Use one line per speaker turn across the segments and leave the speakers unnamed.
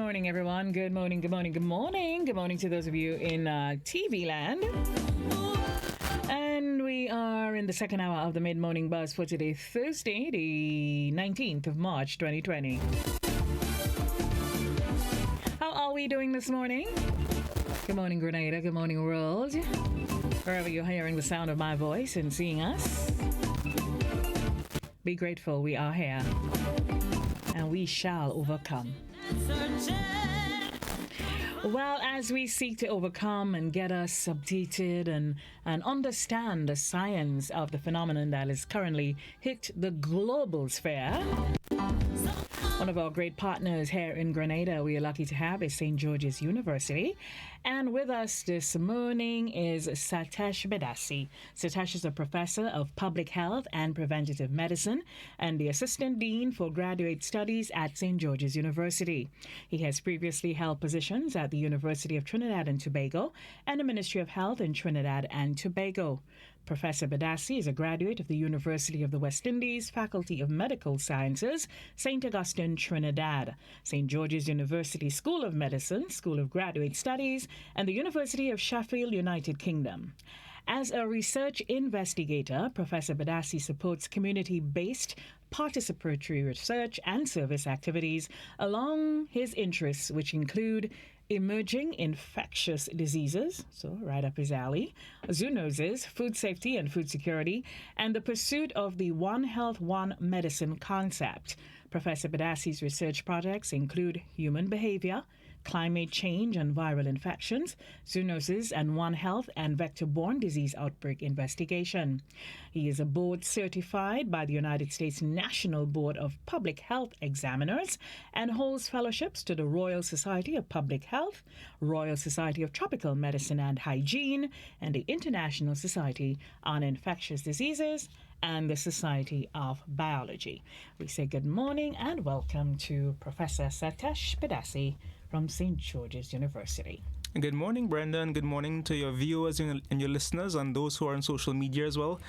morning, everyone. Good morning, good morning, good morning. Good morning to those of you in TV land. And we are in the second hour of the mid-morning buzz for today, Thursday, the 19th of March, 2020. How are we doing this morning? Good morning, Grenada. Good morning, world. Wherever you're hearing the sound of my voice and seeing us, be grateful we are here. And we shall overcome. Well, as we seek to overcome and get us updated and understand the science of the phenomenon that is currently hit the global sphere, one of our great partners here in Grenada we are lucky to have is St. George's University. And with us this morning is Satesh Bedasi. Satesh is a professor of public health and preventative medicine and the assistant dean for graduate studies at St. George's University. He has previously held positions at the University of Trinidad and Tobago and the Ministry of Health in Trinidad and Tobago. Professor Bedasi is a graduate of the University of the West Indies, Faculty of Medical Sciences, St. Augustine, Trinidad, St. George's University School of Medicine, School of Graduate Studies, and the University of Sheffield, United Kingdom. As a research investigator, Professor Bedasi supports community-based participatory research and service activities along his interests, which include emerging infectious diseases, so right up his alley, zoonoses, food safety and food security, and the pursuit of the One Health, One Medicine concept. Professor Bedasi's research projects include human behavior, climate change and viral infections, zoonoses, and One Health and vector-borne disease outbreak investigation. He is a board certified by the United States National Board of Public Health Examiners and holds fellowships to the Royal Society of Public Health, Royal Society of Tropical Medicine and Hygiene, and the International Society on Infectious Diseases, and the Society of Biology. We say good morning and welcome to Professor Satesh Bedasi from St. George's University.
Good morning, Brenda, and good morning to your viewers and your listeners and those who are on social media as well.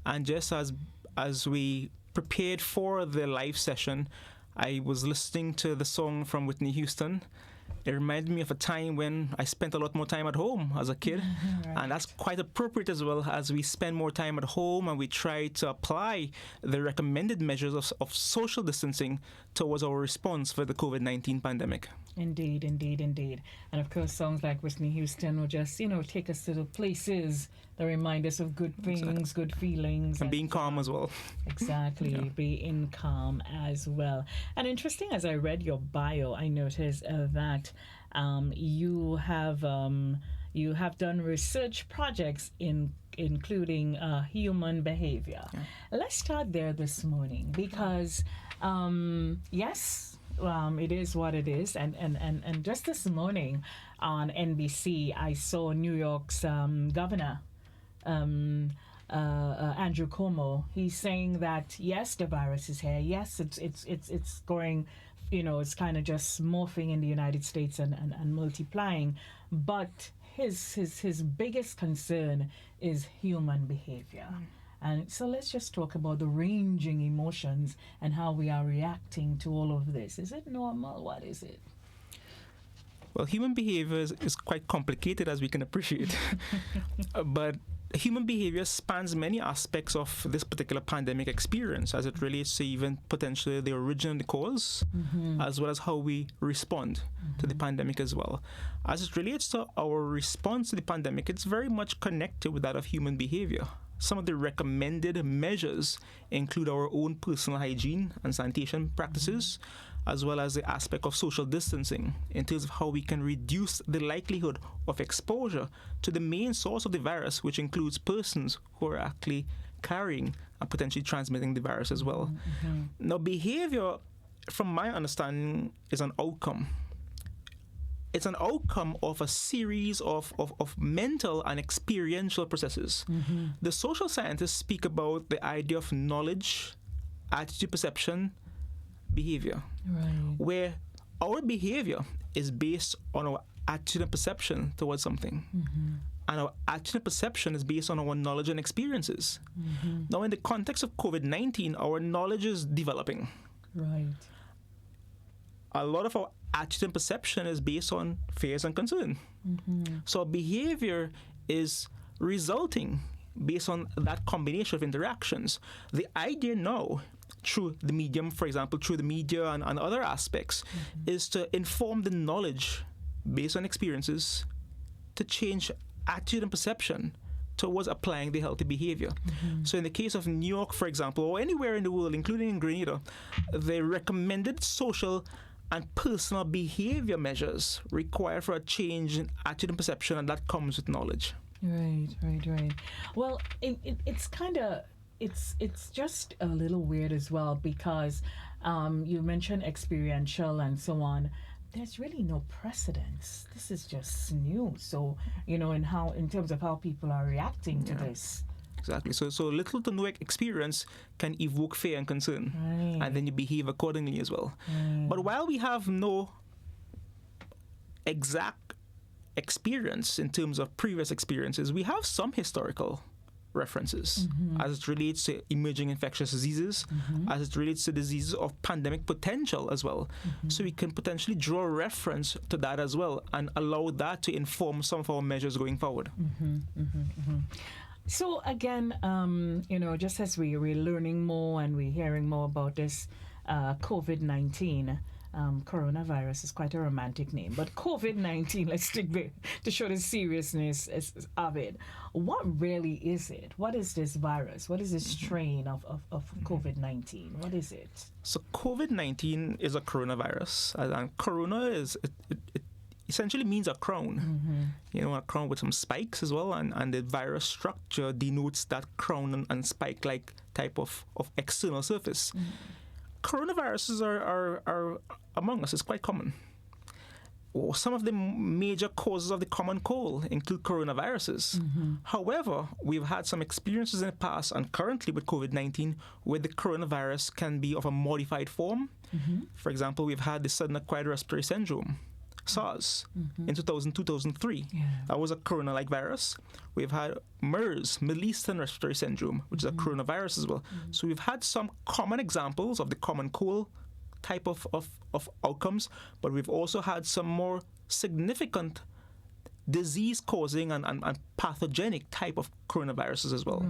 And just as we prepared for the live session, I was listening to the song from Whitney Houston. It reminded me of a time when I spent a lot more time at home as a kid. Right. And that's quite appropriate as well, as we spend more time at home and we try to apply the recommended measures of social distancing towards our response for the COVID-19 pandemic.
Indeed, indeed, indeed. And of course, songs like Whitney Houston will just, take us to the places that remind us of good things, exactly. Good feelings.
And being calm as well. Exactly,
yeah. Being calm as well. And interesting, as I read your bio, I noticed that you have done research projects including human behavior. Yeah. Let's start there this morning because, yes, it is what it is. And just this morning on NBC, I saw New York's governor, Andrew Cuomo. He's saying that, yes, the virus is here. Yes, it's going, it's kind of just morphing in the United States and multiplying. But his biggest concern is human behavior. And so let's just talk about the ranging emotions and how we are reacting to all of this. Is it normal? What is it?
Well, human behavior is quite complicated, as we can appreciate. But human behavior spans many aspects of this particular pandemic experience as it relates to even potentially the origin and the cause, as well as how we respond to the pandemic as well. As it relates to our response to the pandemic, it's very much connected with that of human behavior. Some of the recommended measures include our own personal hygiene and sanitation practices, as well as the aspect of social distancing in terms of how we can reduce the likelihood of exposure to the main source of the virus, which includes persons who are actually carrying and potentially transmitting the virus as well. Now, behavior, from my understanding, is an outcome. It's an outcome of a series of mental and experiential processes. The social scientists speak about the idea of knowledge, attitude, perception, behavior, where our behavior is based on our attitude and perception towards something. And our attitude and perception is based on our knowledge and experiences. Now, in the context of COVID-19, our knowledge is developing. a lot of our attitude and perception is based on fears and concern. So our behavior is resulting based on that combination of interactions. The idea now, through the medium, for example, through the media and other aspects, is to inform the knowledge based on experiences to change attitude and perception towards applying the healthy behavior. So in the case of New York, for example, or anywhere in the world, including in Grenada, the recommended social and personal behavior measures require for a change in attitude and perception, and that comes with knowledge.
Right. Well, it's kind of it's just a little weird as well because you mentioned experiential and so on. There's really no precedence. This is just new. So in terms of how people are reacting to this.
Exactly. So little to no experience can evoke fear and concern, and then you behave accordingly as well. But while we have no exact experience in terms of previous experiences, we have some historical references as it relates to emerging infectious diseases, as it relates to diseases of pandemic potential as well. So we can potentially draw reference to that as well and allow that to inform some of our measures going forward.
So again, just as we're learning more and we're hearing more about this COVID-19, coronavirus is quite a romantic name, but COVID-19, let's stick with to show the seriousness of it. What really is it? What is this virus? What is this strain of COVID-19? What is it?
So COVID-19 is a coronavirus, and corona it essentially means a crown. A crown with some spikes as well, and the virus structure denotes that crown and spike-like type of external surface. Coronaviruses are among us. It's quite common. Some of the major causes of the common cold include coronaviruses. However, we've had some experiences in the past and currently with COVID-19 where the coronavirus can be of a modified form. For example, we've had the sudden acquired respiratory syndrome, SARS, in 2002-2003. That was a corona-like virus. We've had MERS, Middle Eastern Respiratory Syndrome, which is a coronavirus as well. So we've had some common examples of the common cold type of outcomes, but we've also had some more significant disease-causing and pathogenic type of coronaviruses as well.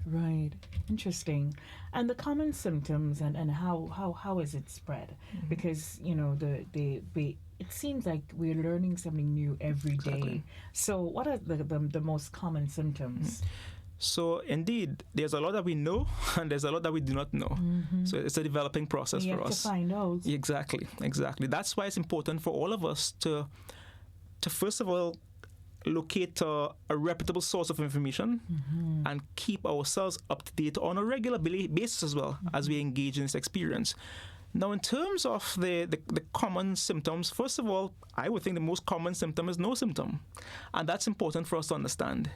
Right. Interesting. And the common symptoms and how is it spread? Because it seems like we're learning something new every day.
Exactly.
So what are the most common symptoms?
So indeed, there's a lot that we know and there's a lot that we do not know. So it's a developing process for us.
To find out.
Exactly. That's why it's important for all of us to first of all locate a reputable source of information and keep ourselves up to date on a regular basis as well as we engage in this experience. Now, in terms of the common symptoms, first of all, I would think the most common symptom is no symptom. And that's important for us to understand.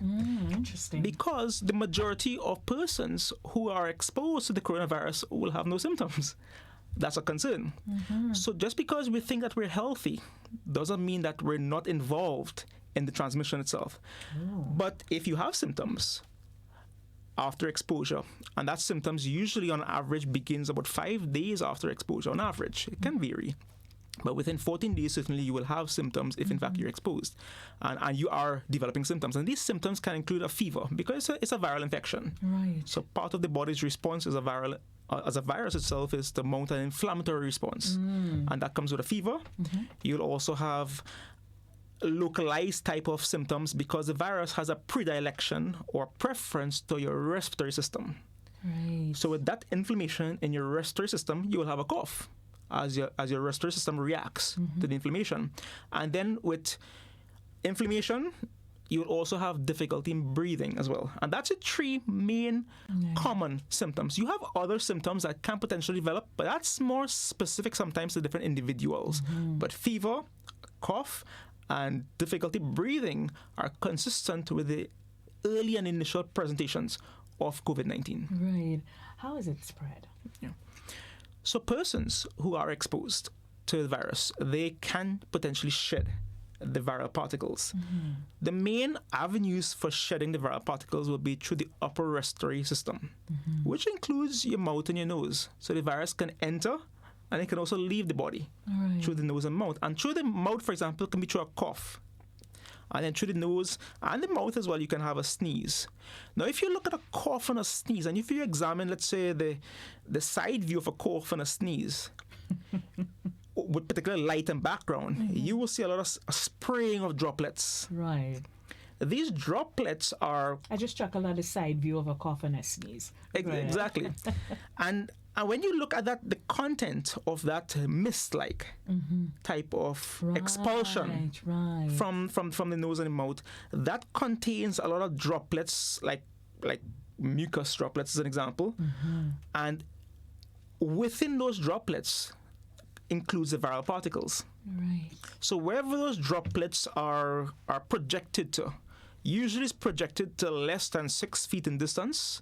Interesting.
Because the majority of persons who are exposed to the coronavirus will have no symptoms. That's a concern. So just because we think that we're healthy doesn't mean that we're not involved in the transmission itself. But if you have symptoms after exposure, and that symptoms usually on average begins about 5 days after exposure on average. It can vary. But within 14 days, certainly you will have symptoms if in fact you're exposed and you are developing symptoms. And these symptoms can include a fever because it's a viral infection. So part of the body's response as a virus itself is to mount an inflammatory response. And that comes with a fever. You'll also have localized type of symptoms because the virus has a predilection or preference to your respiratory system. So with that inflammation in your respiratory system, you will have a cough as your respiratory system reacts to the inflammation. And then with inflammation, you will also have difficulty in breathing as well. And that's the three main common symptoms. You have other symptoms that can potentially develop, but that's more specific sometimes to different individuals. But fever, cough, and difficulty breathing are consistent with the early and initial presentations of COVID-19.
Right. How is it spread?
So persons who are exposed to the virus, they can potentially shed the viral particles. The main avenues for shedding the viral particles will be through the upper respiratory system, which includes your mouth and your nose. So the virus can enter and it can also leave the body
Right.
through the nose and mouth. And through the mouth, for example, can be through a cough. And then through the nose and the mouth as well, you can have a sneeze. Now, if you look at a cough and a sneeze, and if you examine, let's say, the side view of a cough and a sneeze, with particular light and background, you will see a lot of spraying of droplets.
Right.
These droplets are
I just chuckled at the side view of a cough and a sneeze. Right.
exactly, and when you look at that, the content of that mist-like type of expulsion
Right.
from the nose and the mouth, that contains a lot of droplets, like mucus droplets, as an example, and within those droplets includes the viral particles.
Right.
So wherever those droplets are projected to, usually it's projected to less than 6 feet in distance.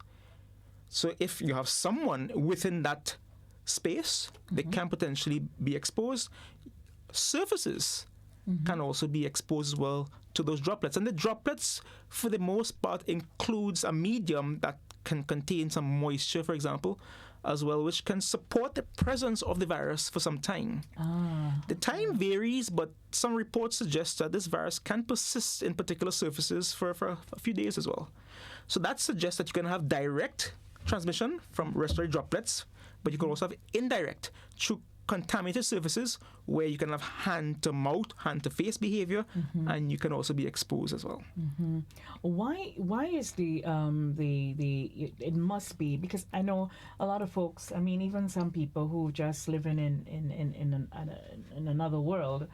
So if you have someone within that space, they can potentially be exposed. Surfaces can also be exposed as well to those droplets. And the droplets, for the most part, includes a medium that can contain some moisture, for example, as well, which can support the presence of the virus for some time. The time varies, but some reports suggest that this virus can persist in particular surfaces for a few days as well. So that suggests that you can have direct transmission from respiratory droplets, but you can also have indirect through contaminated surfaces where you can have hand-to-mouth, hand-to-face behavior, and you can also be exposed as well.
Why is it must be, because I know a lot of folks, I mean, even some people who just living in another world,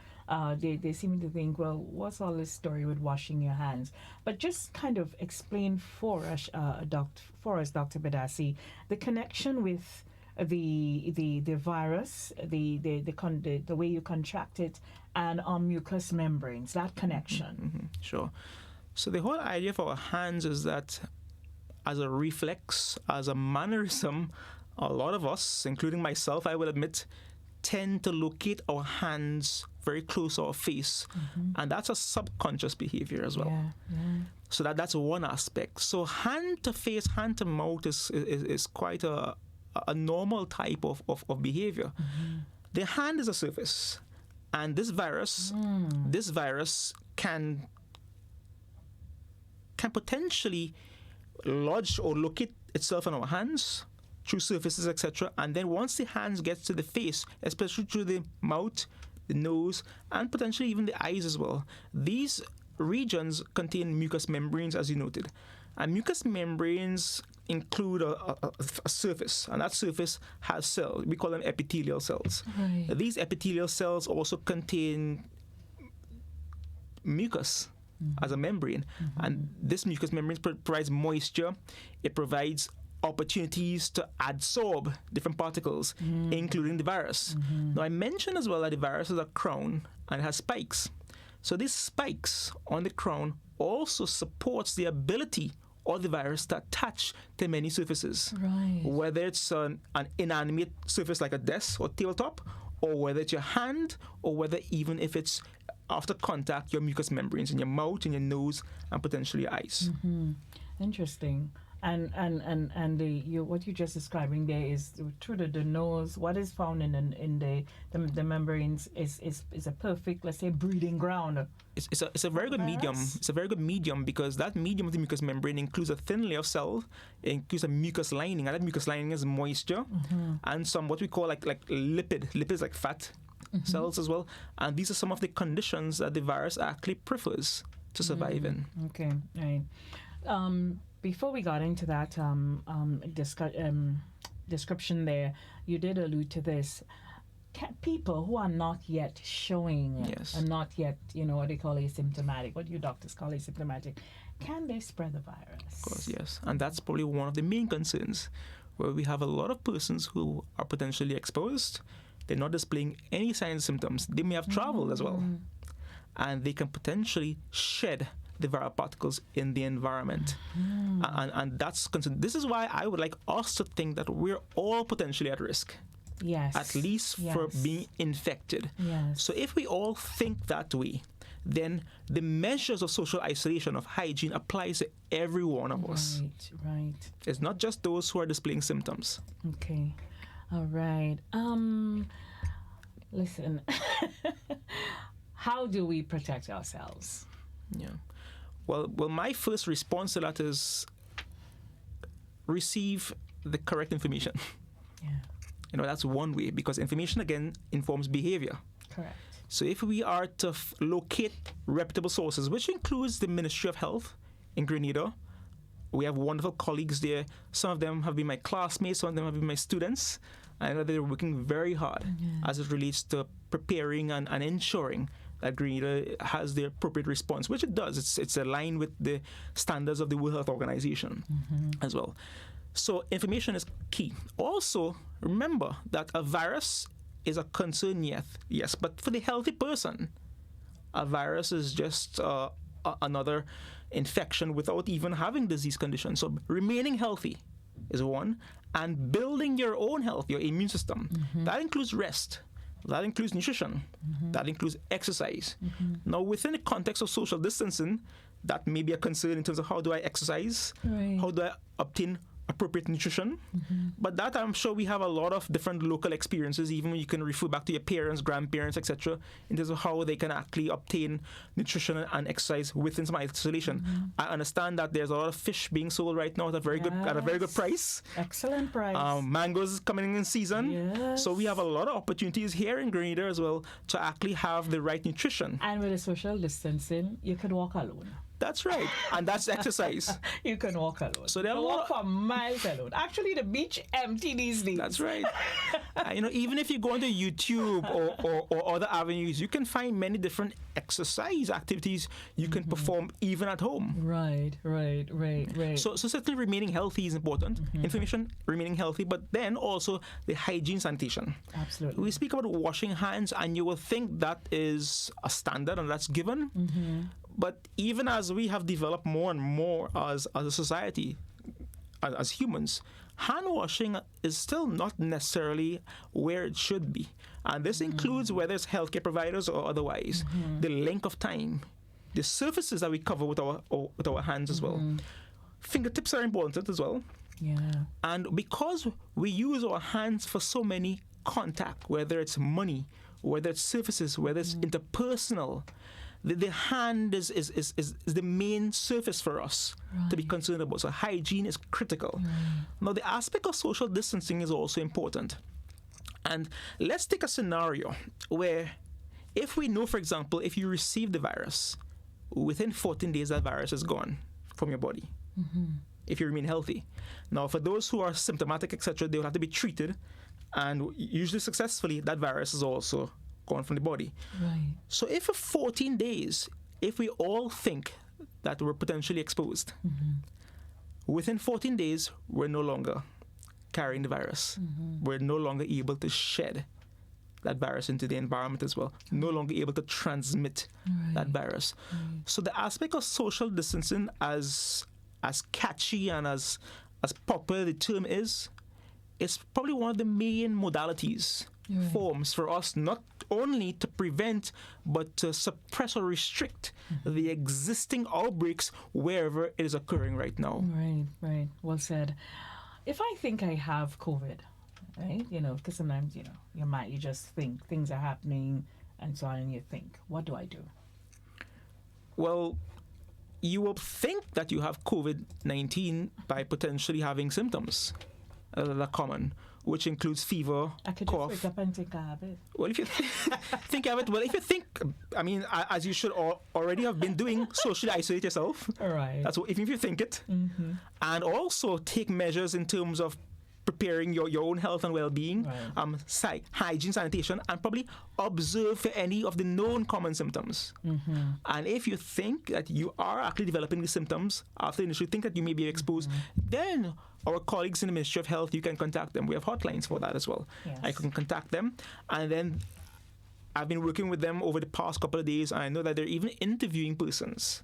they seem to think, well, what's all this story with washing your hands? But just kind of explain for us, Dr. Badassi, the connection with the virus, the way you contract it, and on mucous membranes, that connection.
Sure. So the whole idea of our hands is that as a reflex, as a mannerism, a lot of us, including myself, I will admit, tend to locate our hands very close to our face. And that's a subconscious behavior as well.
Yeah.
So that's one aspect. So hand to face, hand to mouth is quite a normal type of behavior. The hand is a surface, and this virus can potentially lodge or locate itself on our hands through surfaces, etc. And then once the hands gets to the face, especially through the mouth, the nose, and potentially even the eyes as well, these regions contain mucous membranes, as you noted. And mucous membranes include a surface, and that surface has cells. We call them epithelial cells.
Right.
These epithelial cells also contain mucus as a membrane, and this mucous membrane provides moisture. It provides opportunities to adsorb different particles, including the virus. Now, I mentioned as well that the virus has a crown and it has spikes. So these spikes on the crown also supports the ability of the virus to attach to many surfaces.
Right.
Whether it's an inanimate surface like a desk or tabletop, or whether it's your hand, or whether even if it's after contact, your mucous membranes in your mouth, in your nose, and potentially your eyes.
Interesting. And what you're just describing there is through the nose. What is found in the membranes is a perfect, let's say, breeding ground.
It's a very good medium. It's a very good medium because that medium of the mucous membrane includes a thin layer of cell, it includes a mucous lining, and that mucous lining is moisture, and some what we call like lipids like fat cells as well. And these are some of the conditions that the virus actually prefers to survive in.
Okay, right. Before we got into that description there, you did allude to this. People who are not yet showing,
Yes.
and not yet, what they call asymptomatic, what you doctors call asymptomatic, can they spread the virus?
Of course, yes. And that's probably one of the main concerns, where we have a lot of persons who are potentially exposed. They're not displaying any signs and symptoms. They may have traveled as well. And they can potentially shed the viral particles in the environment. And that's concerned. This is why I would like us to think that we're all potentially at risk.
Yes.
At least for being infected.
Yes.
So if we all think that way, then the measures of social isolation, of hygiene, applies to every one of us.
Right.
It's not just those who are displaying symptoms.
Okay. All right. Listen, how do we protect ourselves?
Yeah. Well, my first response to that is receive the correct information.
Yeah.
That's one way, because information again informs behavior.
Correct.
So if we are to locate reputable sources, which includes the Ministry of Health in Grenada, we have wonderful colleagues there. Some of them have been my classmates, some of them have been my students. I know they're working very hard as it relates to preparing and ensuring that Grenada has the appropriate response, which it does. It's aligned with the standards of the World Health Organization as well. So information is key. Also, remember that a virus is a concern, yes, but for the healthy person, a virus is just another infection without even having disease conditions. So remaining healthy is one, and building your own health, your immune system. That includes rest. That includes nutrition. That includes exercise. Now, within the context of social distancing, that may be a concern in terms of how do I exercise?
Right.
How do I obtain appropriate nutrition? But that, I'm sure we have a lot of different local experiences. Even you can refer back to your parents, grandparents, etc., in terms of how they can actually obtain nutrition and exercise within some isolation. I understand that there's a lot of fish being sold right now at a very good price.
Excellent price.
Mangoes coming in season.
Yes.
So we have a lot of opportunities here in Grenada as well to actually have the right nutrition.
And with the social distancing, you can walk alone.
That's right. And that's exercise.
You can walk alone.
So there are a
walk
lot
for miles alone. Actually, the beach empty these days.
That's right. Even if you go onto YouTube or other avenues, you can find many different exercise activities you can perform even at home.
Right.
So certainly remaining healthy is important. Information, remaining healthy, but then also the hygiene, sanitation.
Absolutely.
We speak about washing hands, and you will think that is a standard and that's given. But even as we have developed more and more as a society, as humans, hand washing is still not necessarily where it should be. And this includes whether it's healthcare providers or otherwise, the length of time, the surfaces that we cover with our hands as well. Fingertips are important as well.
Yeah.
And because we use our hands for so many contact, whether it's money, whether it's surfaces, whether it's interpersonal, the hand is the main surface for us to be concerned about. So hygiene is critical. Now, the aspect of social distancing is also important. And let's take a scenario where if we know, for example, if you receive the virus, within 14 days that virus is gone from your body, if you remain healthy. Now, for those who are symptomatic, etc., they will have to be treated, and usually successfully, that virus is also gone from the body.
Right.
So if for 14 days, if we all think that we're potentially exposed, within 14 days, we're no longer carrying the virus. We're no longer able to shed that virus into the environment as well, no longer able to transmit that virus. So the aspect of social distancing, as catchy and as popular the term is probably one of the main modalities, forms for us not only to prevent but to suppress or restrict the existing outbreaks wherever it is occurring right now.
Right. Well said. If I think I have COVID, right, because sometimes, you just think things are happening and so on, and you think, what do I do?
Well, you will think that you have COVID-19 by potentially having symptoms that are common, which includes fever,
I could
cough.
just wake up and think I have it.
Well, if you think of it, as you should already have been doing, socially isolate yourself.
All right.
That's what, even if you think it. And also take measures in terms of preparing your own health and well-being, hygiene, sanitation, and probably observe for any of the known common symptoms. And if you think that you are actually developing the symptoms after initially think that you may be exposed, then our colleagues in the Ministry of Health, you can contact them. We have hotlines for that as well.
Yes.
I can contact them, and then I've been working with them over the past couple of days, and I know that they're even interviewing persons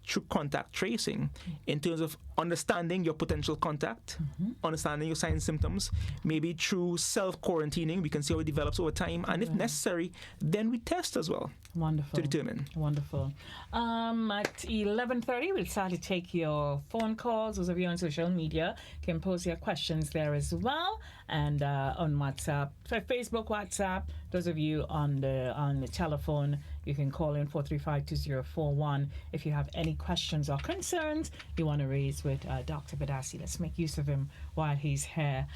through contact tracing in terms of understanding your potential contact, understanding your signs and symptoms, maybe through self-quarantining. We can see how it develops over time, and if necessary, then we test as well.
Wonderful.
To determine.
Wonderful. At 11:30, we'll start to take your phone calls. Those of you on social media can post your questions there as well, and on WhatsApp, so Facebook, WhatsApp. Those of you on the telephone, you can call in 435-2041 if you have any questions or concerns you want to raise with Dr. Badassi. Let's make use of him while he's here.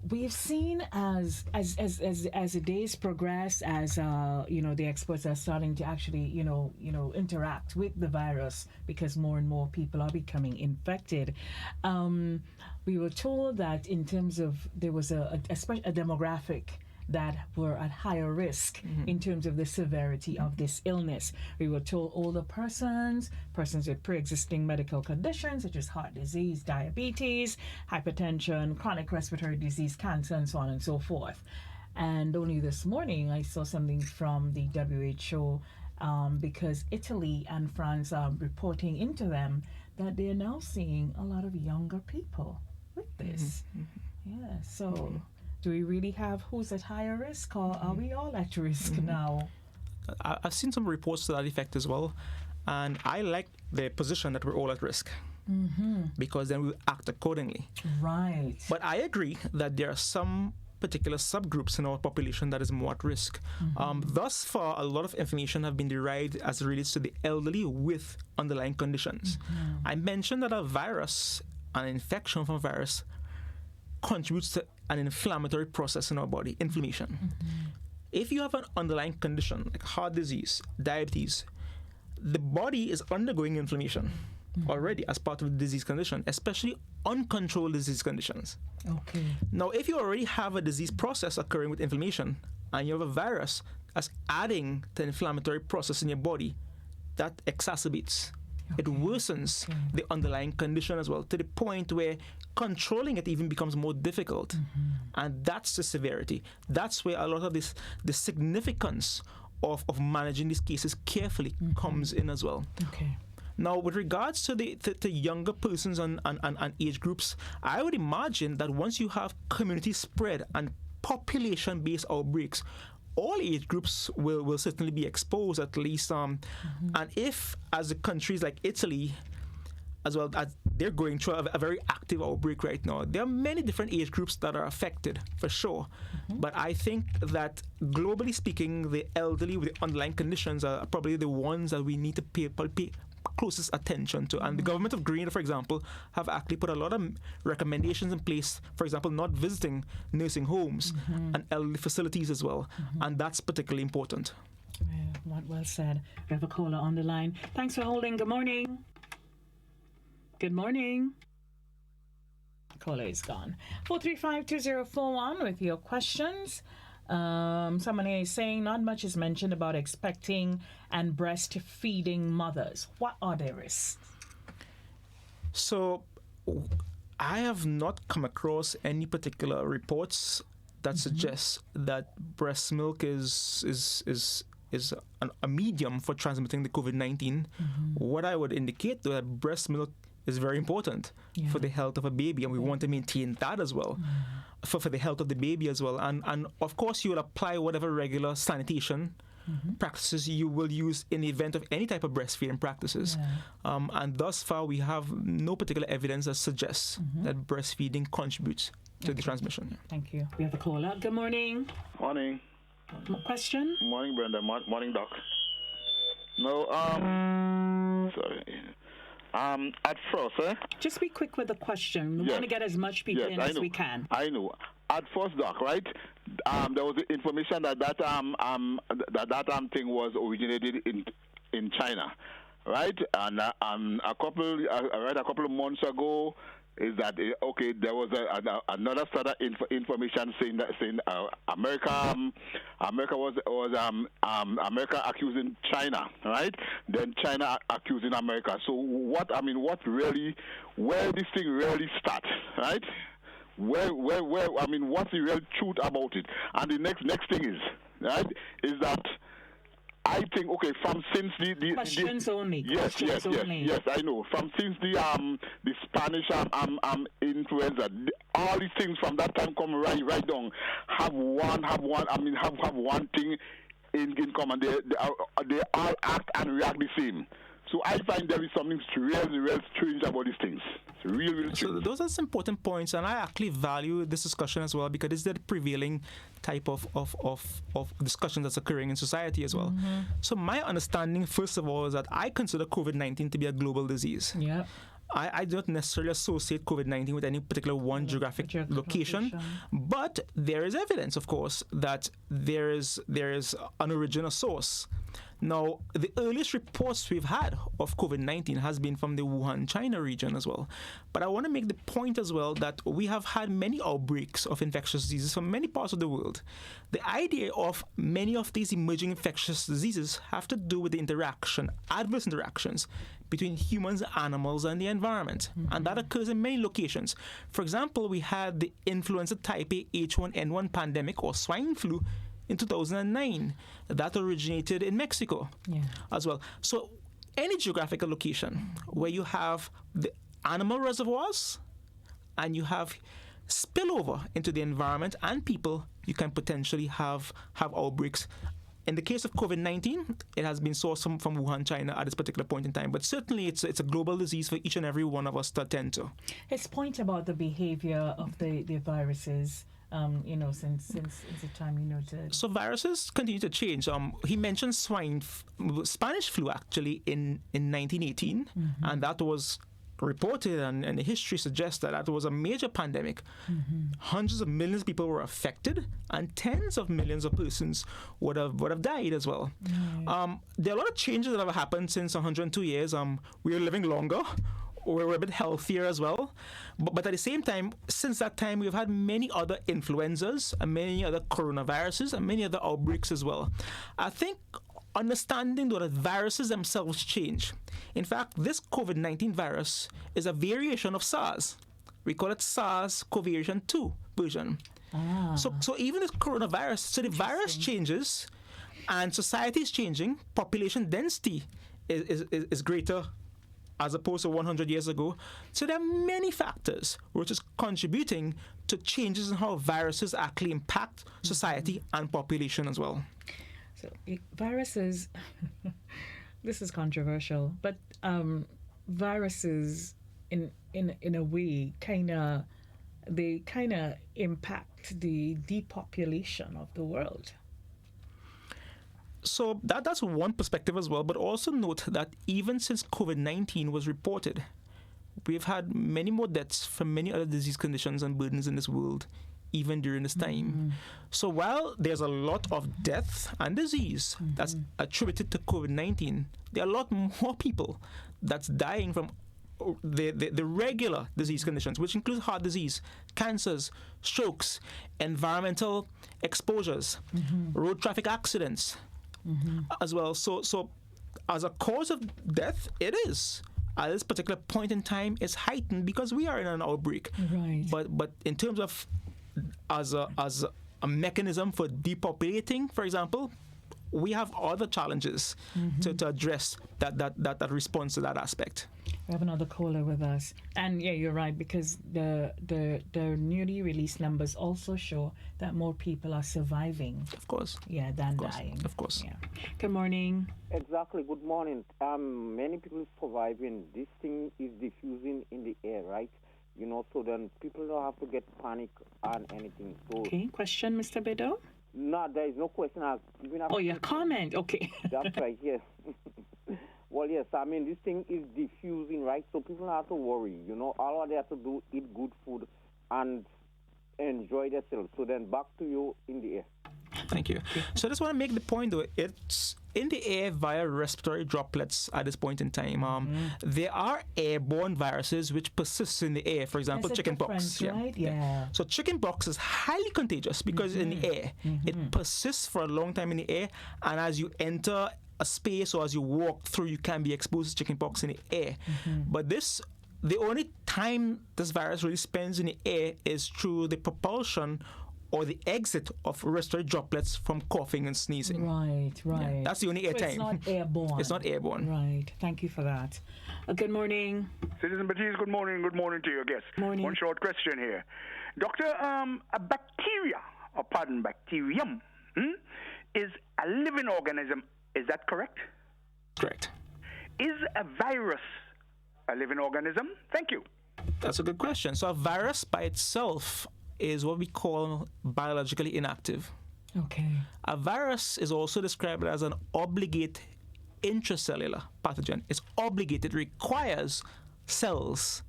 We've seen as the days progress, as the experts are starting to actually interact with the virus because more and more people are becoming infected. We were told that in terms of there was a demographic that were at higher risk in terms of the severity of this illness. We were told older persons with pre-existing medical conditions such as heart disease, diabetes, hypertension, chronic respiratory disease, cancer, and so on and so forth. And only this morning I saw something from the WHO because Italy and France are reporting into them that they're now seeing a lot of younger people with this. Yeah, so do we really have who's at higher risk, or are we all at risk now?
I've seen some reports to that effect as well, and I like the position that we're all at risk because then we act accordingly.
Right.
But I agree that there are some particular subgroups in our population that is more at risk. Thus far, a lot of information have been derived as it relates to the elderly with underlying conditions. I mentioned that a virus, an infection from a virus, contributes to an inflammatory process in our body, inflammation. If you have an underlying condition like heart disease, diabetes, the body is undergoing inflammation already as part of the disease condition, especially uncontrolled disease conditions.
Okay.
Now, if you already have a disease process occurring with inflammation and you have a virus that's adding to the inflammatory process in your body, that exacerbates. It worsens the underlying condition as well, to the point where controlling it even becomes more difficult. And that's the severity. That's where a lot of the significance of managing these cases carefully comes in as well.
Okay.
Now, with regards to the younger persons and age groups, I would imagine that once you have community spread and population-based outbreaks, all age groups will certainly be exposed at least. And if, as the countries like Italy, as well as they're going through a very active outbreak right now, there are many different age groups that are affected, for sure. But I think that globally speaking, the elderly with the underlying conditions are probably the ones that we need to pay closest attention to. And the government of Grenada, for example, have actually put a lot of recommendations in place, for example, not visiting nursing homes and elderly facilities as well. And that's particularly important.
Well said. We have a caller on the line. Thanks for holding. Good morning. Good morning. Caller is gone. 435-2041 with your questions. Someone here is saying not much is mentioned about expecting and breastfeeding mothers. What are their risks?
So I have not come across any particular reports that suggest that breast milk is a medium for transmitting the COVID-19. What I would indicate, though, that breast milk is very important for the health of a baby, and we want to maintain that as well, for the health of the baby as well. And of course, you will apply whatever regular sanitation practices you will use in the event of any type of breastfeeding practices. And thus far, we have no particular evidence that suggests that breastfeeding contributes to the transmission.
Thank you. We have a caller. Good morning.
Morning.
Question?
Morning, Brenda. Morning, Doc. No, sorry. At first,
Just be quick with the question. We want to get as much people in as we can.
I know. At first, Doc, right? There was information that thing was originated in China, right? And a couple of months ago, is that okay? There was another set of information saying America accusing China, right? Then China accusing America. So where this thing really starts, right? What's the real truth about it? And the next thing is, right, is that I think, okay, from since the
Questions only.
Yes,
Questions only.
yes, I know. From since the Spanish influenza, all these things from that time come right down have one thing in common. They all act and react the same. So I find there is something real strange about these things. It's real strange.
So those are some important points, and I actually value this discussion as well because it's the prevailing type of discussion that's occurring in society as well. So my understanding, first of all, is that I consider COVID-19 to be a global disease.
Yeah.
I don't necessarily associate COVID-19 with any particular one geographic location, but there is evidence, of course, that there is an original source. Now, the earliest reports we've had of COVID-19 has been from the Wuhan, China region as well. But I want to make the point as well that we have had many outbreaks of infectious diseases from many parts of the world. The idea of many of these emerging infectious diseases have to do with the adverse interactions between humans, animals, and the environment. And that occurs in many locations. For example, we had the influenza type A H1N1 pandemic or swine flu in 2009. That originated in Mexico as well. So any geographical location where you have the animal reservoirs and you have spillover into the environment and people, you can potentially have outbreaks. In the case of COVID-19, it has been sourced from Wuhan, China at this particular point in time. But certainly it's a global disease for each and every one of us to attend to.
His point about the behavior of the viruses, since the time you noted.
So viruses continue to change. He mentioned Spanish flu actually in 1918, and that was reported, and the history suggests that was a major pandemic. Hundreds of millions of people were affected, and tens of millions of persons would have died as well. There are a lot of changes that have happened since 102 years. We are living longer. We're a bit healthier as well. But at the same time, since that time, we've had many other influenzas and many other coronaviruses and many other outbreaks as well. I think understanding that viruses themselves change. In fact, this COVID-19 virus is a variation of SARS. We call it SARS-CoV-2 version. So even this coronavirus, so the virus changes and society is changing, population density is greater as opposed to 100 years ago. So there are many factors which is contributing to changes in how viruses actually impact society and population as well.
So viruses, this is controversial, but viruses in a way kind of impact the depopulation of the world.
So that's one perspective as well, but also note that even since COVID-19 was reported, we've had many more deaths from many other disease conditions and burdens in this world, even during this time. So while there's a lot of death and disease that's attributed to COVID-19, there are a lot more people that's dying from the regular disease conditions, which include heart disease, cancers, strokes, environmental exposures, road traffic accidents, as well. So as a cause of death, it is at this particular point in time is heightened because we are in an outbreak.
Right.
But in terms of as a mechanism for depopulating, for example, we have other challenges to address that response to that aspect.
We have another caller with us, and yeah, you're right, because the newly released numbers also show that more people are surviving.
Of course.
Yeah, than dying.
Of course.
Yeah. Good morning.
Exactly. Good morning. Many people surviving. This thing is diffusing in the air, right? So then people don't have to get panic on anything. So
Okay. Question, Mr. Bedo?
no, there is no question.
Your comment. Okay.
That's right. Yes. Well, yes. I mean, this thing is diffusing, right? So people don't have to worry. All they have to do eat good food and enjoy themselves. So then back to you in the air.
Thank you. So I just want to make the point, though, it's in the air via respiratory droplets at this point in time. There are airborne viruses which persist in the air, for example, chickenpox.
Right? Yeah.
So chickenpox is highly contagious because it's in the air. It persists for a long time in the air, and as you enter a space or as you walk through, you can be exposed to chickenpox in the air. But the only time this virus really spends in the air is through the propulsion or the exit of respiratory droplets from coughing and sneezing.
Right.
Yeah, that's the only
So
airtime.
it's not airborne.
It's not airborne.
Right. Thank you for that. Good morning.
Citizen Baptiste, good morning. Good morning to your guests.
Morning.
One short question here. Doctor, a bacterium, is a living organism. Is that correct?
Correct.
Is a virus a living organism? Thank you.
That's a good question. So a virus by itself is what we call biologically inactive.
Okay.
A virus is also described as an obligate intracellular pathogen. It's obligate, it requires cells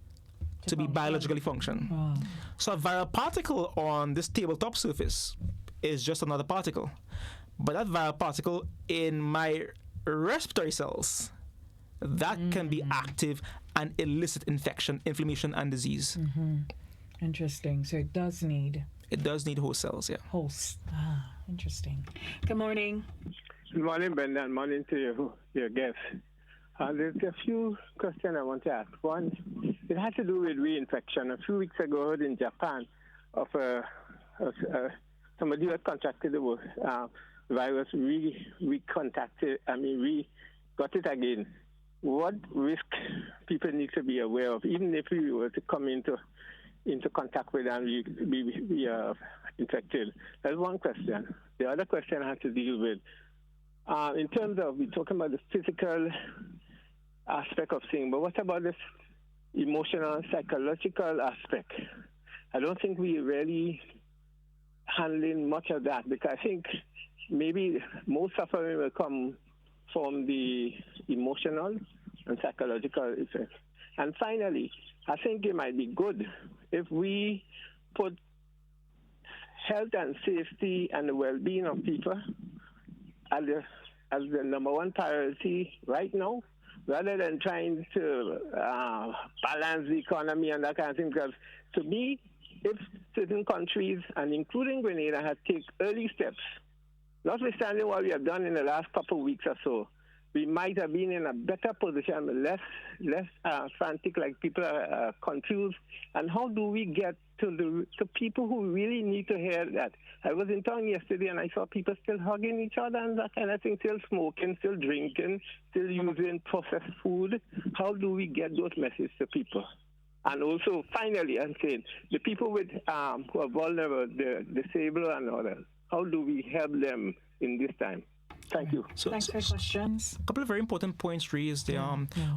to be biologically function.
Wow.
So a viral particle on this tabletop surface is just another particle. But that viral particle in my respiratory cells, that can be active and elicit infection, inflammation, and disease.
Interesting. So it does need
It does need host cells, yeah.
hosts. Interesting. Good morning.
Good morning, Brenda, and morning to your guests. There's a few questions I want to ask. One, it had to do with reinfection. A few weeks ago, I heard in Japan of somebody who had contracted the virus, we got it again. What risk people need to be aware of, even if we were to come into contact with and we are infected? That's one question. The other question I have to deal with, in terms of, we're talking about the physical aspect of things, but what about this emotional, psychological aspect? I don't think we're really handling much of that, because I think maybe most suffering will come from the emotional and psychological effects. And finally, I think it might be good if we put health and safety and the well-being of people as the number one priority right now, rather than trying to balance the economy and that kind of thing. Because to me, if certain countries, and including Grenada, had taken early steps, notwithstanding what we have done in the last couple of weeks or so, we might have been in a better position, less frantic, like people are confused. And how do we get to people who really need to hear that? I was in town yesterday and I saw people still hugging each other and that kind of thing, still smoking, still drinking, still using processed food. How do we get those messages to people? And also, finally, I'm saying, the people with who are vulnerable, the disabled and others, how do we help them in this time? Thank you.
Thanks for questions.
A couple of very important points raised there.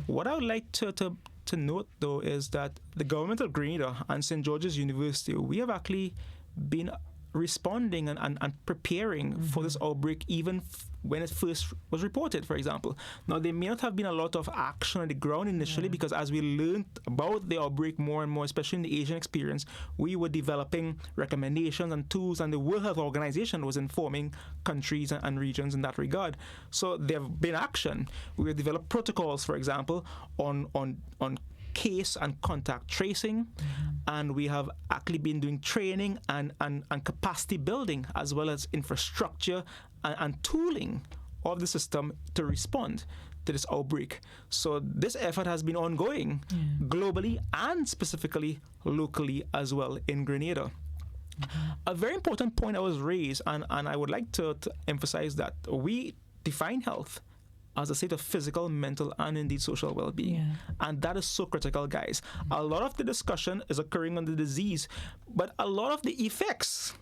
What I would like to note, though, is that the government of Grenada and St. George's University, we have actually been responding and preparing for this outbreak even when it first was reported, for example. Now, there may not have been a lot of action on the ground initially because as we learned about the outbreak more and more, especially in the Asian experience, we were developing recommendations and tools, and the World Health Organization was informing countries and regions in that regard. So there have been action. We have developed protocols, for example, on case and contact tracing, and we have actually been doing training and capacity building, as well as infrastructure and tooling of the system to respond to this outbreak. So this effort has been ongoing globally and specifically locally as well in Grenada. A very important point that was raised, and I would like to emphasize that we define health as a state of physical, mental, and indeed social well-being. And that is so critical, guys. A lot of the discussion is occurring on the disease, but a lot of the effects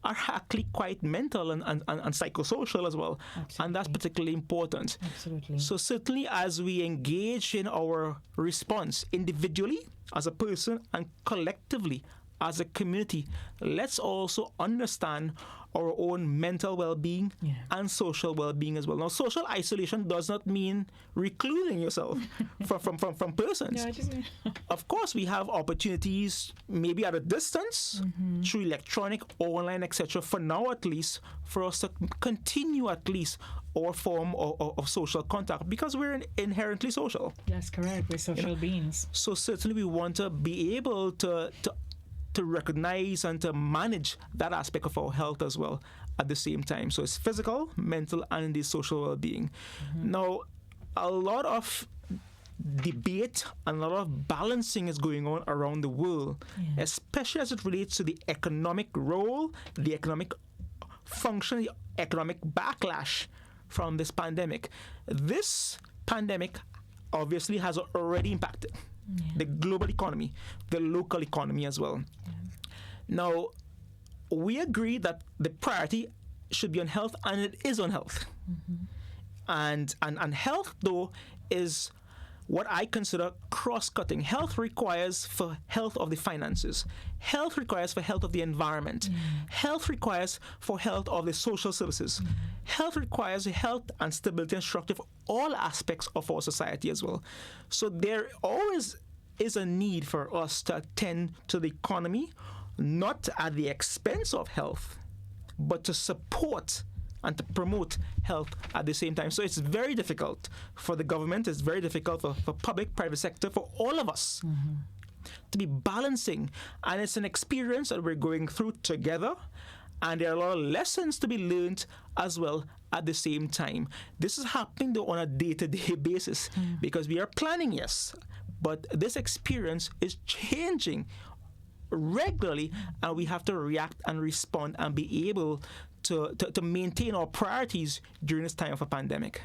are actually quite mental and psychosocial as well.
Absolutely.
And that's particularly important.
Absolutely.
So certainly as we engage in our response individually, as a person, and collectively as a community, let's also understand our own mental well-being and social well-being as well. Now, social isolation does not mean recluding yourself from persons. Of course, we have opportunities, maybe at a distance, through electronic, online, etc., for now at least, for us to continue at least our form of social contact, because we're inherently social.
That's correct. We're social beings.
So certainly we want to be able to recognize and to manage that aspect of our health as well at the same time. So it's physical, mental, and indeed social well-being. Now, a lot of debate and a lot of balancing is going on around the world, especially as it relates to the economic role, the economic function, the economic backlash from this pandemic. This pandemic obviously has already impacted the global economy, the local economy as well. Now, we agree that the priority should be on health, and it is on health. And health, though, is what I consider cross-cutting. Health requires for health of the finances. Health requires for health of the environment. Health requires for health of the social services. Health requires health and stability and structure for all aspects of our society as well. So there always is a need for us to attend to the economy, not at the expense of health, but to support and to promote health at the same time. So it's very difficult for the government, it's very difficult for public, private sector, for all of us to be balancing. And it's an experience that we're going through together, and there are a lot of lessons to be learned as well at the same time. This is happening though on a day-to-day basis because we are planning, yes, but this experience is changing regularly, and we have to react and respond and be able to maintain our priorities during this time of a pandemic.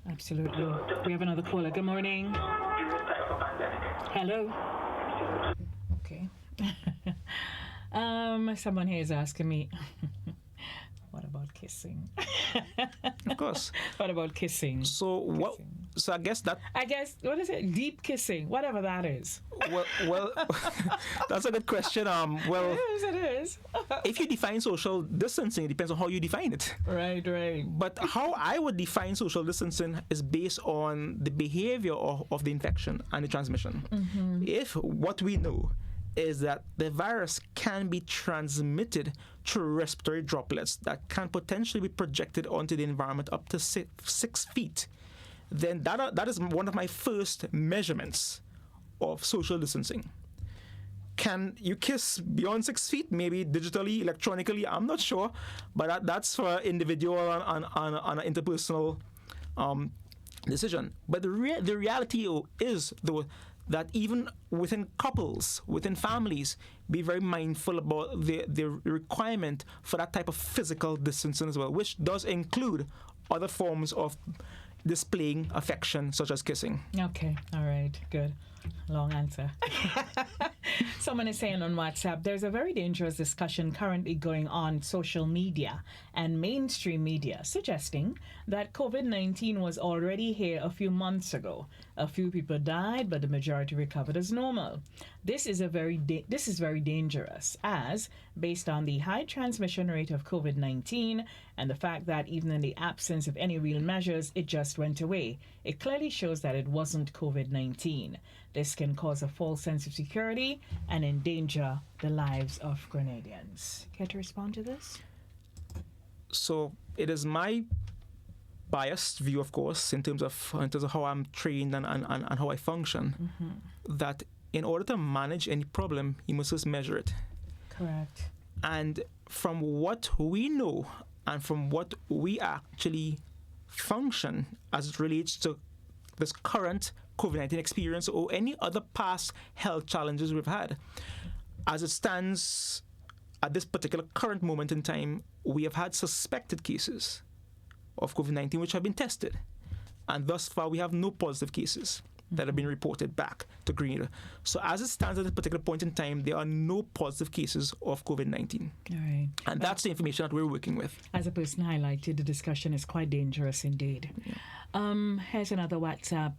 Absolutely. We have another caller. Good morning. Hello. Okay. Someone here is asking me, what about kissing?
Of course.
What about kissing?
So what? So I guess
what is it? Deep kissing, whatever that is.
Well, that's a good question.
It is.
If you define social distancing, it depends on how you define it.
Right.
But how I would define social distancing is based on the behavior of the infection and the transmission. If what we know is that the virus can be transmitted through respiratory droplets that can potentially be projected onto the environment up to 6 feet, then that is one of my first measurements of social distancing. Can you kiss beyond 6 feet? Maybe digitally, electronically, I'm not sure, but that's for individual and an interpersonal decision. But the reality is, though, that even within couples, within families, be very mindful about the requirement for that type of physical distancing as well, which does include other forms of displaying affection, such as kissing.
Okay, all right, good. Long answer. Someone is saying on WhatsApp, there's a very dangerous discussion currently going on social media and mainstream media suggesting that COVID-19 was already here a few months ago. A few people died, but the majority recovered as normal. This is very dangerous, as based on the high transmission rate of COVID-19 and the fact that even in the absence of any real measures, it just went away. It clearly shows that it wasn't COVID-19. This can cause a false sense of security and endanger the lives of Grenadians. Care to respond to this?
So it is my biased view, of course, in terms of how I'm trained and how I function, that in order to manage any problem, you must just measure it.
Correct.
And from what we know and from what we actually function as it relates to this current COVID-19 experience or any other past health challenges we've had, as it stands at this particular current moment in time, we have had suspected cases of COVID-19 which have been tested. And thus far, we have no positive cases that have been reported back to Grenada. So as it stands at this particular point in time, there are no positive cases of COVID-19.
All right.
And that's the information that we're working with.
As a person highlighted, the discussion is quite dangerous indeed. Here's another WhatsApp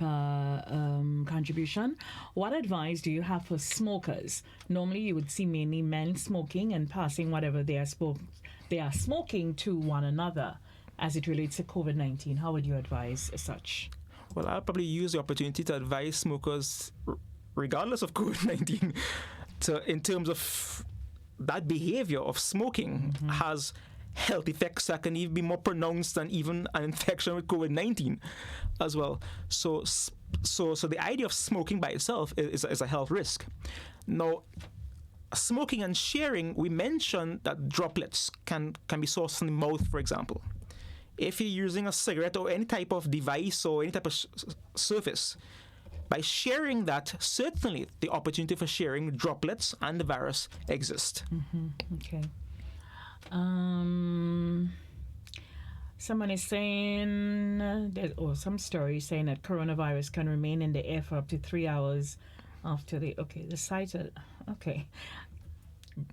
contribution. What advice do you have for smokers? Normally, you would see mainly men smoking and passing whatever they are smoking to one another. As it relates to COVID-19, how would you advise such?
Well, I'll probably use the opportunity to advise smokers, regardless of COVID-19, in terms of that behavior of smoking has health effects that can even be more pronounced than even an infection with COVID-19 as well. So the idea of smoking by itself is a health risk. Now, smoking and sharing, we mentioned that droplets can be sourced from the mouth, for example. If you're using a cigarette or any type of device or any type of surface, by sharing that, certainly the opportunity for sharing droplets and the virus exists.
Okay. Someone is saying, some story saying that coronavirus can remain in the air for up to 3 hours after the site,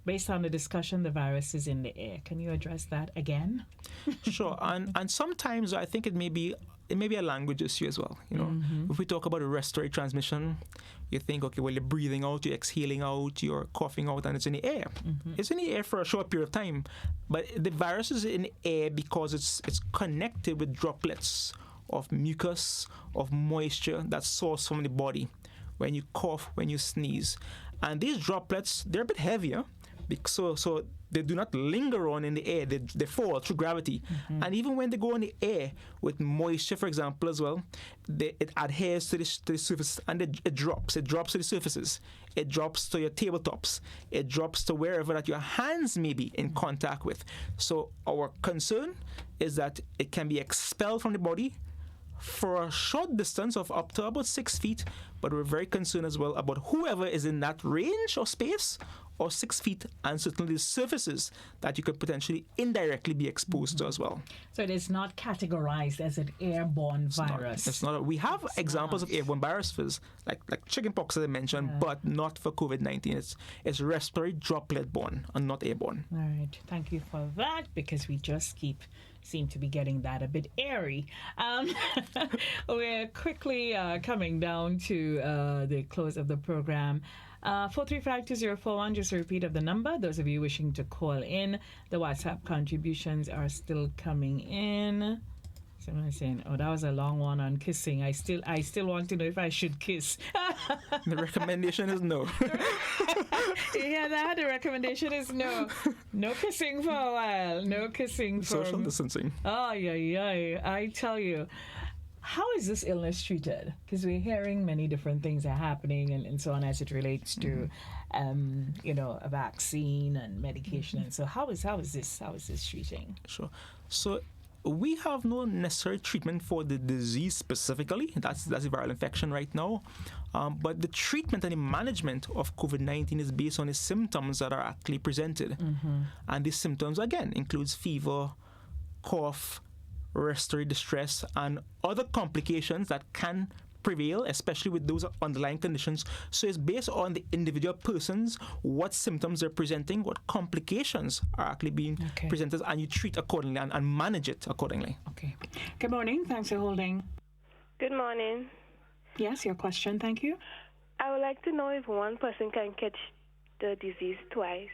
based on the discussion, the virus is in the air. Can you address that again?
Sure. And sometimes I think it may be a language issue as well. If we talk about a respiratory transmission, you think, okay, well, you're breathing out, you're exhaling out, you're coughing out, and it's in the air. It's in the air for a short period of time, but the virus is in the air because it's connected with droplets of mucus, of moisture that's sourced from the body when you cough, when you sneeze. And these droplets, they're a bit heavier, so they do not linger on in the air. They fall through gravity. And even when they go in the air with moisture, for example, as well, it adheres to the surface and it drops. It drops to the surfaces. It drops to your tabletops. It drops to wherever that your hands may be in contact with. So our concern is that it can be expelled from the body for a short distance of up to about 6 feet, but we're very concerned as well about whoever is in that range of space or 6 feet, and certainly the surfaces that you could potentially indirectly be exposed to as well.
So it is not categorized as an airborne virus.
It's not. We have examples of airborne viruses, like chickenpox, as I mentioned, but not for COVID-19. It's respiratory droplet borne and not airborne.
All right. Thank you for that, because we just seem to be getting that a bit airy. We're quickly coming down to the close of the program. 435-2041, just a repeat of the number. Those of you wishing to call in, the WhatsApp contributions are still coming in. Someone is saying, that was a long one on kissing. I still want to know if I should kiss.
The recommendation is no.
Yeah, the recommendation is no. No kissing for a while. No kissing for...
Social distancing.
Oh, yeah. I tell you. How is this illness treated? Because we're hearing many different things are happening and so on as it relates to, a vaccine and medication. And so how is this treating?
Sure. So we have no necessary treatment for the disease specifically. That's a viral infection right now. But the treatment and the management of COVID-19 is based on the symptoms that are actually presented. And these symptoms, again, includes fever, cough, respiratory distress, and other complications that can prevail, especially with those underlying conditions. So it's based on the individual persons, what symptoms they're presenting, what complications are actually being presented, and you treat accordingly and manage it accordingly.
Okay. Good morning. Thanks for holding.
Good morning.
Yes, your question. Thank you.
I would like to know if one person can catch the disease twice.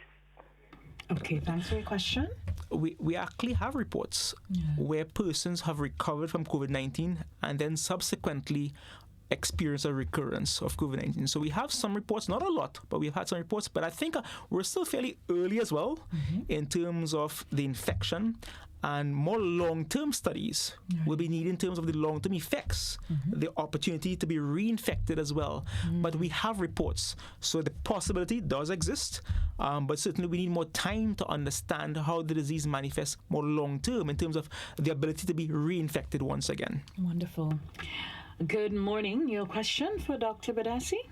Okay, thanks for your question.
We actually have reports where persons have recovered from COVID-19 and then subsequently experience a recurrence of COVID-19. So we have some reports, not a lot, but we've had some reports. But I think we're still fairly early as well in terms of the infection, and more long-term studies will be needed in terms of the long-term effects, the opportunity to be reinfected as well. But we have reports, so the possibility does exist, but certainly we need more time to understand how the disease manifests more long-term in terms of the ability to be reinfected once again.
Wonderful. Good morning. Your question for Dr. Badassi?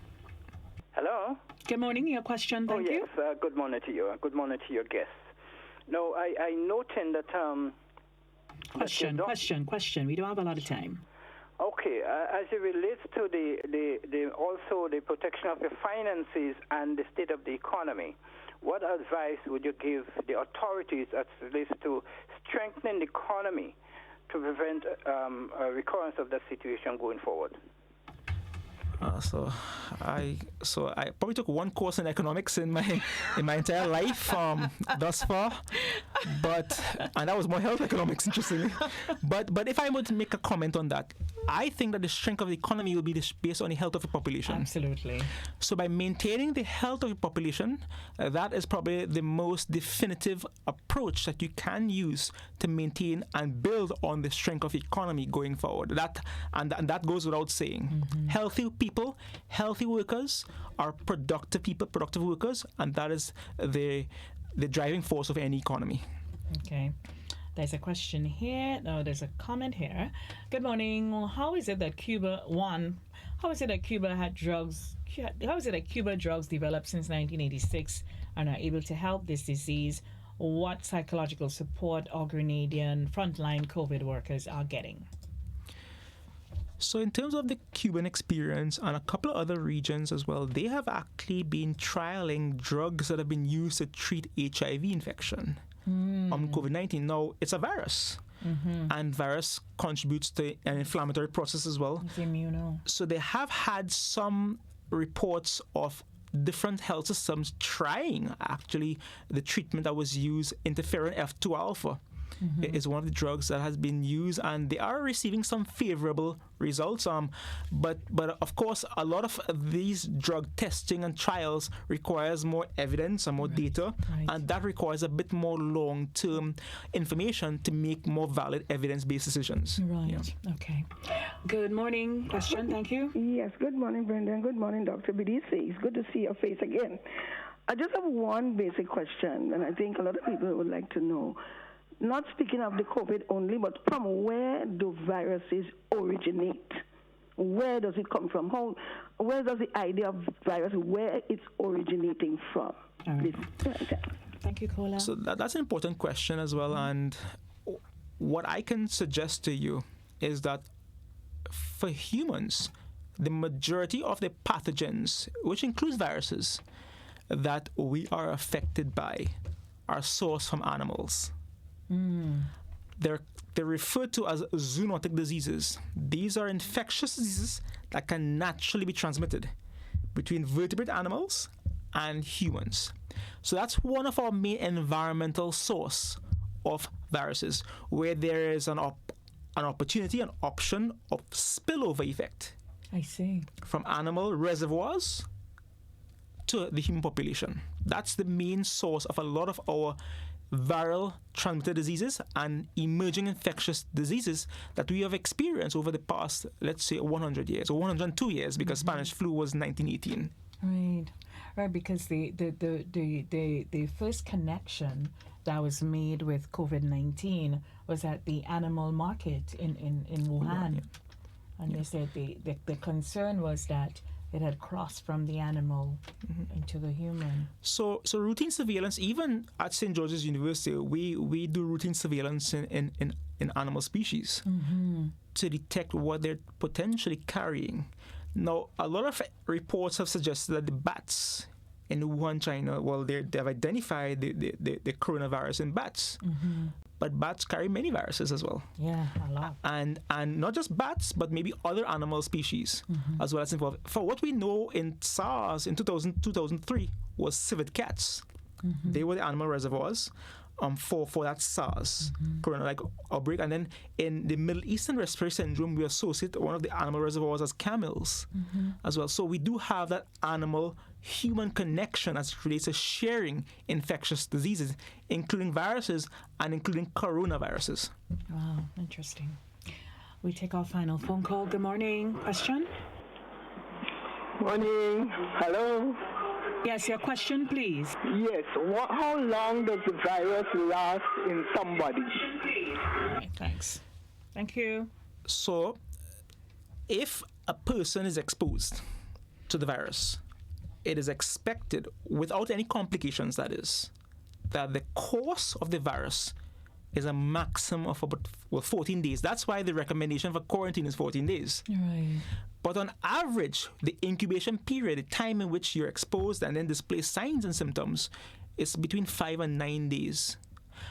Hello.
Good morning. Your question. Thank you.
Yes. Good morning to you. Good morning to your guests. No, I noted that...
Question. We don't have a lot of time.
Okay. As it relates to also the protection of the finances and the state of the economy, what advice would you give the authorities as it relates to strengthening the economy to prevent a recurrence of that situation going forward?
So I probably took one course in economics in my entire life thus far, and that was more health economics, interestingly. But if I were to make a comment on that, I think that the strength of the economy will be based on the health of the population.
Absolutely.
So by maintaining the health of the population, that is probably the most definitive approach that you can use to maintain and build on the strength of the economy going forward. That goes without saying. Healthy people, healthy workers are productive people, productive workers, and that is the driving force of any economy.
Okay. There's a question here. No, there's a comment here. Good morning. How is it that Cuba How is it that Cuba had drugs? How is it that Cuba drugs developed since 1986 and are able to help this disease? What psychological support our Grenadian frontline COVID workers are getting?
So in terms of the Cuban experience and a couple of other regions as well, they have actually been trialing drugs that have been used to treat HIV infection on COVID-19. Now, it's a virus. And virus contributes to an inflammatory process as well.
It's immuno.
So they have had some reports of different health systems trying actually the treatment that was used, interferon F2 alpha. Is one of the drugs that has been used, and they are receiving some favorable results. But of course, a lot of these drug testing and trials requires more evidence and more data, and that requires a bit more long-term information to make more valid evidence-based decisions.
Right.
Yeah.
Okay. Good morning. Question. Thank you.
Yes. Good morning, Brenda. Good morning, Dr. Bidisi. It's good to see your face again. I just have one basic question, and I think a lot of people would like to know. Not speaking of the COVID only, but from where do viruses originate? Where does it come from? Where does the idea of virus, where it's originating from?
Right. Thank you, Kola.
So that's an important question as well. And what I can suggest to you is that for humans, the majority of the pathogens, which includes viruses, that we are affected by are sourced from animals. They're referred to as zoonotic diseases. These are infectious diseases that can naturally be transmitted between vertebrate animals and humans. So that's one of our main environmental source of viruses, where there is an opportunity, an option of spillover effect.
I see.
From animal reservoirs to the human population. That's the main source of a lot of our viral transmitted diseases and emerging infectious diseases that we have experienced over the past, let's say, 100 years or 102 years, because Spanish flu was 1918.
Right, because the first connection that was made with COVID-19 was at the animal market in Wuhan. And they said the concern was that it had crossed from the animal into the human.
So routine surveillance, even at St. George's University, we do routine surveillance in animal species to detect what they're potentially carrying. Now, a lot of reports have suggested that the bats in Wuhan, China, well, they've identified the coronavirus in bats. But bats carry many viruses as well.
Yeah, a lot.
And not just bats, but maybe other animal species as well as involved. For what we know in SARS in 2003 was civet cats. They were the animal reservoirs for that SARS corona-like outbreak. And then in the Middle Eastern Respiratory Syndrome, we associate one of the animal reservoirs as camels as well. So we do have that animal-human connection as it relates to sharing infectious diseases, including viruses and including coronaviruses.
Wow, interesting. We take our final phone call. Good morning. Question?
Morning. Hello.
Yes, your question, please.
Yes. How long does the virus last in somebody?
Right, thanks. Thank you.
So, if a person is exposed to the virus, it is expected, without any complications, that is, that the course of the virus is a maximum of about 14 days. That's why the recommendation for quarantine is 14 days.
Right.
But on average, the incubation period, the time in which you're exposed and then display signs and symptoms, is between 5 and 9 days.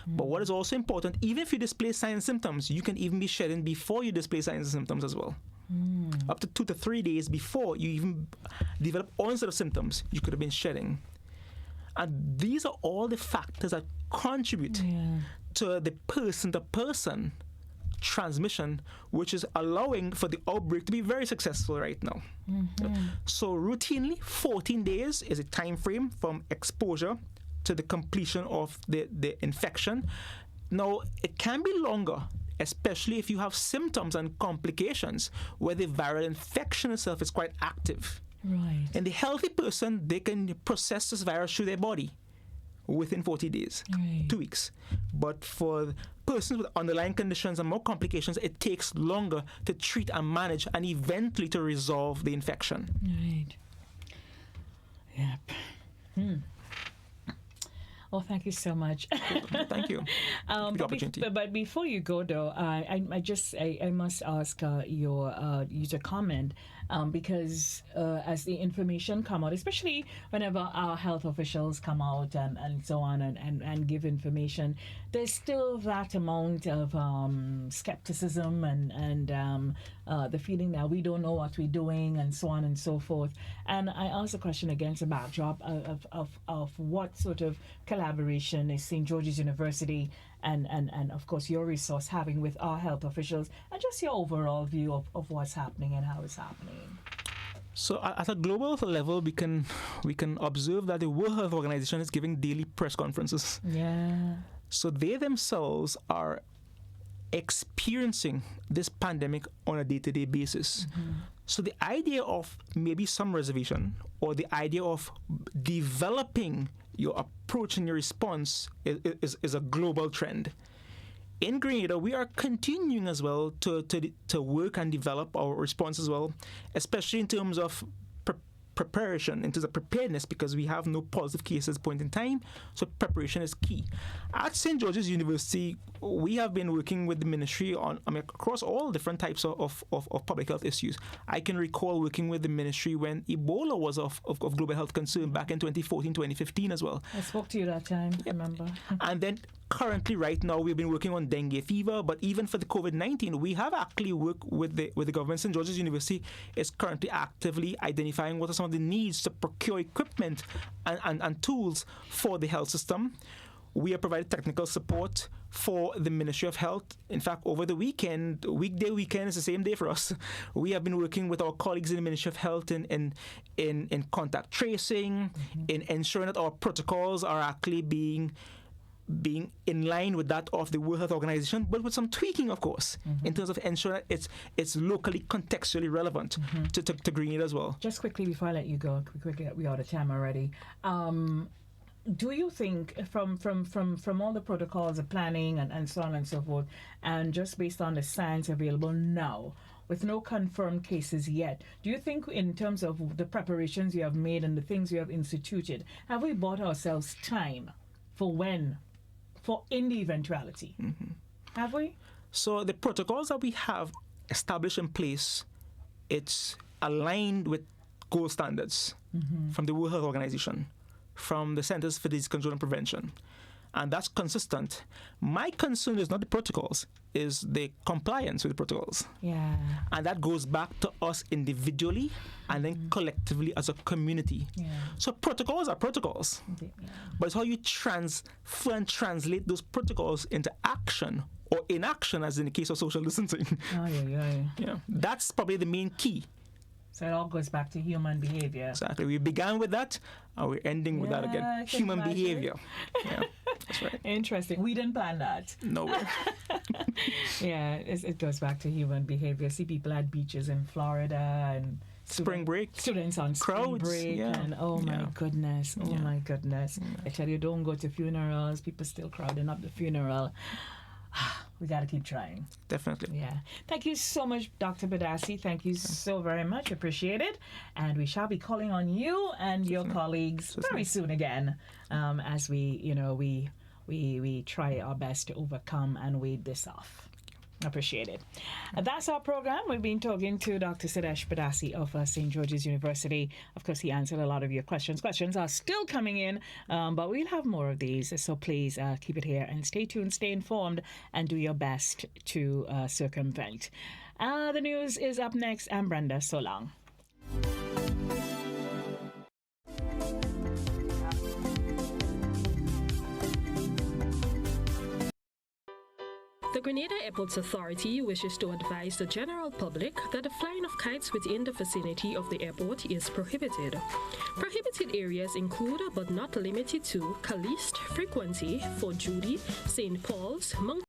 But what is also important, even if you display signs and symptoms, you can even be shedding before you display signs and symptoms as well. Up to 2 to 3 days before you even develop onset of symptoms, you could have been shedding. And these are all the factors that contribute to the person-to-person transmission, which is allowing for the outbreak to be very successful right now. So routinely, 14 days is a time frame from exposure to the completion of the infection. Now, it can be longer, especially if you have symptoms and complications where the viral infection itself is quite active.
Right.
In the healthy person, they can process this virus through their body within 40 days, 2 weeks. But for persons with underlying conditions and more complications, it takes longer to treat and manage and eventually to resolve the infection.
Right. Yep. Well, thank you so much.
Thank you for the opportunity.
But before you go, though, I must ask you to comment because as the information come out, especially whenever our health officials come out and so on and give information, there's still that amount of skepticism and the feeling that we don't know what we're doing and so on and so forth. And I ask the question against a backdrop of what sort of collaboration is St. George's University and of course your resource having with our health officials, and just your overall view of what's happening and how it's happening.
So at a global level, we can observe that the World Health Organization is giving daily press conferences.
Yeah.
So they themselves are experiencing this pandemic on a day-to-day basis. So the idea of maybe some reservation or the idea of developing your approach and your response is a global trend. In Grenada, we are continuing as well to work and develop our response as well, especially in terms of preparation, in terms of preparedness, because we have no positive cases at this point in time, so preparation is key. At St. George's University, we have been working with the ministry on, across all different types of public health issues. I can recall working with the ministry when Ebola was of global health concern back in 2014, 2015 as well.
I spoke to you that time, remember?
And then currently, right now, we've been working on dengue fever, but even for the COVID-19, we have actually worked with the government. St. George's University is currently actively identifying what are some of the needs to procure equipment and tools for the health system. We have provided technical support for the Ministry of Health. In fact, over the weekend is the same day for us. We have been working with our colleagues in the Ministry of Health in contact tracing, in ensuring that our protocols are actually being in line with that of the World Health Organization, but with some tweaking, of course, in terms of ensuring that it's locally, contextually relevant to Grenada as well.
Just quickly before I let you go, quickly, we're out of time already. Do you think from all the protocols of planning and so on and so forth, and just based on the science available now, with no confirmed cases yet, do you think in terms of the preparations you have made and the things you have instituted, have we bought ourselves time for in the eventuality? Have we?
So the protocols that we have established in place, it's aligned with gold standards from the World Health Organization, from the Centers for Disease Control and Prevention. And that's consistent. My concern is not the protocols, is the compliance with the protocols.
Yeah.
And that goes back to us individually and then collectively as a community.
Yeah.
So protocols are protocols.
Yeah.
But it's how you transfer and translate those protocols into action or inaction, as in the case of social distancing. Yeah. That's probably the main key.
So it all goes back to human behavior.
Exactly. We began with that, and we're ending with that again. Human behavior. Yeah, that's right.
Interesting. We didn't plan that.
No way.
Yeah, it goes back to human behavior. See people at beaches in Florida and
spring break.
Students on spring break. And oh my goodness. Oh my goodness. I tell you, don't go to funerals. People still crowding up the funeral. We got to keep trying.
Definitely.
Yeah. Thank you so much, Dr. Badassi. Thank you so very much. Appreciate it. And we shall be calling on you and your colleagues very soon again as we try our best to overcome and ward this off. Appreciate it. That's our program. We've been talking to Dr. Suresh Badassi of St. George's University. Of course, he answered a lot of your questions. Questions are still coming in, but we'll have more of these. So please keep it here and stay tuned, stay informed, and do your best to circumvent. The news is up next. I'm Brenda. So long.
The Grenada Airports Authority wishes to advise the general public that the flying of kites within the vicinity of the airport is prohibited. Prohibited areas include, but not limited to, Caliste, Frequency, Fort Judy, St. Paul's, Mount